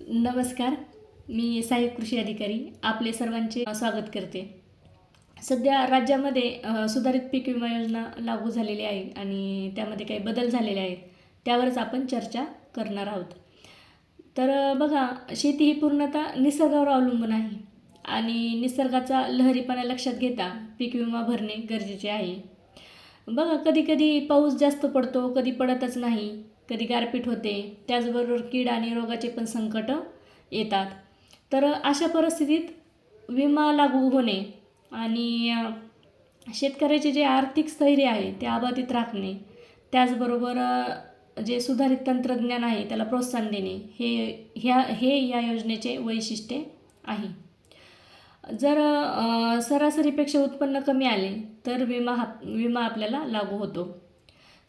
नमस्कार. मी सहाय्यक कृषी अधिकारी आपले सर्वांचे स्वागत करते. सध्या राज्यामध्ये सुधारित पीक विमा योजना लागू झालेली आहे आणि त्यामध्ये काही बदल झालेले आहेत. त्यावरच आपण चर्चा करणार आहोत. तर बघा, शेती ही पूर्णतः निसर्गावर अवलंबून आहे आणि निसर्गाचा लहरीपणा लक्षात घेता पीक विमा भरणे गरजेचे आहे. बघा, कधी-कधी पाऊस जास्त पडतो, कधी पडतच नाही, कधी गारपीट होते, त्याचबरोबर कीड आणि रोगाचे पण संकट येतात. तर अशा परिस्थितीत विमा लागू होणे आणि शेतकऱ्याचे जे आर्थिक स्थैर्य आहे ते अबाधित राखणे, त्याचबरोबर जे सुधारित तंत्रज्ञान आहे त्याला प्रोत्साहन देणे, हे या योजनेचे वैशिष्ट्ये आहे. जर सरासरीपेक्षा उत्पन्न कमी आले तर विमा आपल्याला लागू होतो.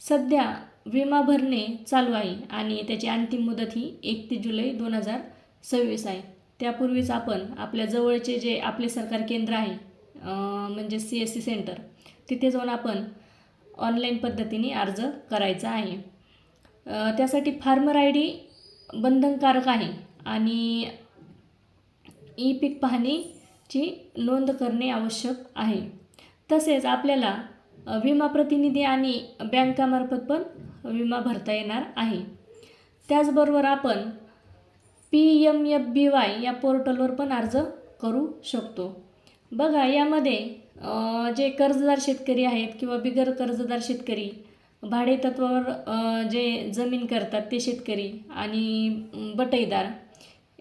सध्या विमा भरणे चालू आहे आणि त्याची अंतिम मुदत ही 31 जुलै 2026 आहे. त्यापूर्वीच आपण आपल्या जवळचे जे आपले सरकारी केंद्र आहे म्हणजे CSC सेंटर, तिथे जाऊन आपण ऑनलाईन पद्धतीने अर्ज करायचा आहे. त्यासाठी फार्मर ID बंधनकारक आहे आणि ई-पीक पाहणीची नोंद करणे आवश्यक आहे. तसेच आपल्याला विमा प्रतिनिधी आणि बँकामार्फत पण विमा भरता येणार आहे. त्याचबरोबर आपण PMFBY या पोर्टलवर पण अर्ज करू शकतो. बघा, यामध्ये जे कर्जदार शेतकरी आहेत किंवा बिगर कर्जदार शेतकरी, भाडेतत्वावर जे जमीन करतात ते शेतकरी आणि बटाईदार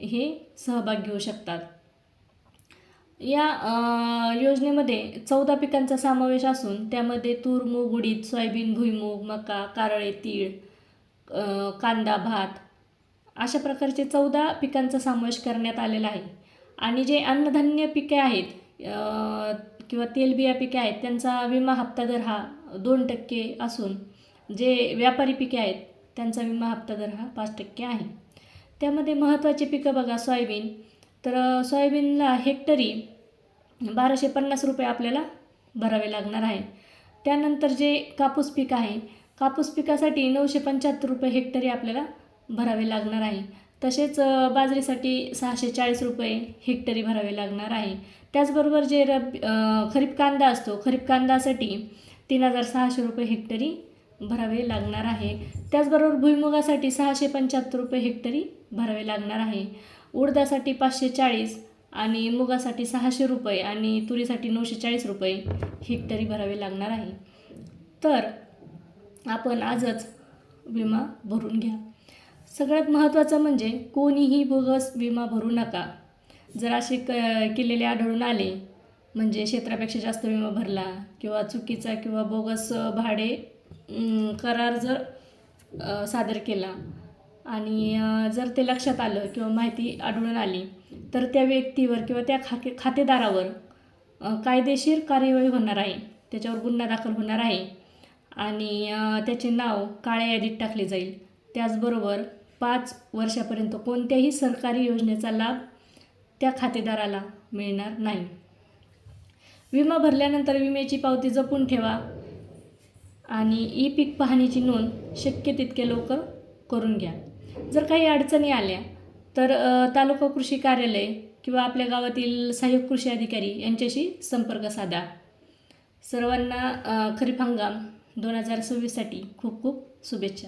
हे सहभाग घेऊ शकतात. या योजनेमध्ये 14 पिकांचा समावेश असून त्यामध्ये तूर, मूग, उडीद, सोयाबीन, भुईमूग, मका, कारळे, तीळ, कांदा, भात अशा प्रकारचे 14 पिकांचा समावेश करण्यात आलेला आहे. आणि जे अन्नधान्य पिके आहेत किंवा तेलबिया पिके आहेत त्यांचा विमा हप्ता दर हा 2% असून जे व्यापारी पिके आहेत त्यांचा विमा हप्ता दर हा 5% आहे. त्यामध्ये महत्त्वाचे पिकं बघा, सोयाबीन. तर सोयाबीनला हेक्टरी 1250 रुपये आपल्याला भरावे लागणार आहे. त्यानंतर जे कापूस पीक आहे, कापूस पिकासाठी 975 रुपये हेक्टरी आपल्याला भरावे लागणार आहे. तसेच बाजरीसाठी 640 रुपये हेक्टरी भरावे लागणार आहे. त्याचबरोबर जे खरीप कांदा असतो, खरीप कांदासाठी 3600 रुपये हेक्टरी भरावे लागणार आहे. त्याचबरोबर भुईमुगासाठी 675 रुपये हेक्टरी भरावे लागणार आहे. उडदासाठी 540 आणि मुगासाठी 600 रुपये आणि तुरीसाठी 940 रुपये हेक्टरी भरावे लागणार आहे. तर आपण आजच विमा भरून घ्या. सगळ्यात महत्त्वाचं म्हणजे कोणीही बोगस विमा भरू नका. जर असे केलेले आढळून आले, म्हणजे क्षेत्रापेक्षा जास्त विमा भरला किंवा चुकीचा किंवा बोगस भाडे करार जर सादर केला आणि जर ते लक्षात आलं किंवा माहिती आढळून आली तर त्या व्यक्तीवर किंवा त्या खातेदारावर कायदेशीर कार्यवाही होणार आहे. त्याच्यावर गुन्हा दाखल होणार आहे आणि त्याचे नाव काळ्या यादीत टाकले जाईल. त्याचबरोबर 5 वर्षापर्यंत कोणत्याही सरकारी योजनेचा लाभ त्या खातेदाराला मिळणार नाही. विमा भरल्यानंतर विम्याची पावती जपून ठेवा आणि ई-पीक पाहणीची नोंद शक्य तितके लवकर करून घ्या. जर काही अडचणी आल्या तर तालुका कृषी कार्यालय किंवा आपल्या गावातील सहाय्यक कृषी अधिकारी यांच्याशी संपर्क साधा. सर्वांना खरीप हंगाम 2026साठी खूप खूप शुभेच्छा.